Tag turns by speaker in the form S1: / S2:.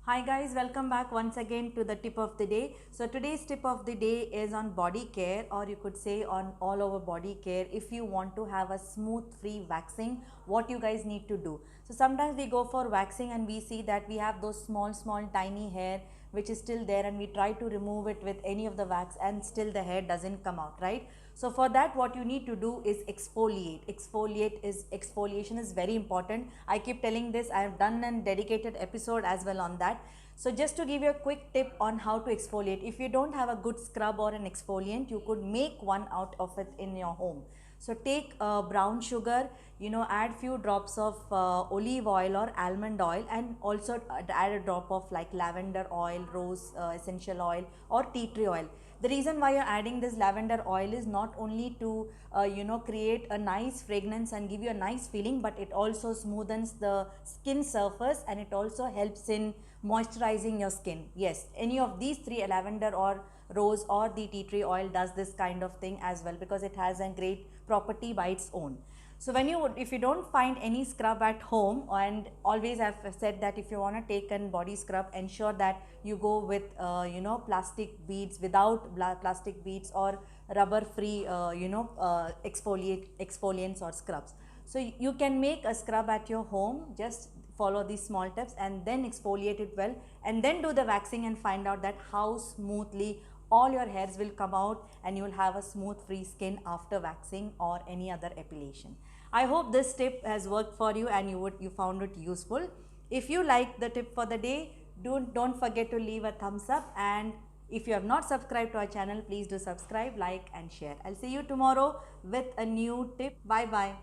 S1: Hi guys, welcome back once again to the tip of the day. So today's tip of the day is on body care, or you could say on all over body care. If you want to have a smooth free waxing, what you guys need to do. So sometimes we go for waxing and we see that we have those small tiny hair which is still there, and we try to remove it with any of the wax and still the hair doesn't come out, right? So for that, what you need to do is exfoliate. Exfoliation is very important. I keep telling this. I have done a dedicated episode as well on that. So just to give you a quick tip on how to exfoliate, if you don't have a good scrub or an exfoliant, you could make one out of it in your home. So take brown sugar, add few drops of olive oil or almond oil, and also add a drop of like lavender oil, rose essential oil, or tea tree oil. The reason why you're adding this lavender oil is not only to create a nice fragrance and give you a nice feeling, but it also smoothens the skin surface, and it also helps in moisturizing your skin. Yes, any of these three, lavender or rose or the tea tree oil, does this kind of thing as well, because it has a great property by its own. So if you don't find any scrub at home, and always I've said that if you want to take a body scrub, ensure that you go with plastic beads, without plastic beads, or rubber free exfoliants or scrubs. So you can make a scrub at your home. Just follow these small tips and then exfoliate it well, and then do the waxing, and find out that how smoothly all your hairs will come out, and you will have a smooth free skin after waxing or any other epilation. I hope this tip has worked for you and you found it useful. If you like the tip for the day, don't forget to leave a thumbs up, and if you have not subscribed to our channel, please do subscribe, like and share. I'll see you tomorrow with a new tip. Bye bye.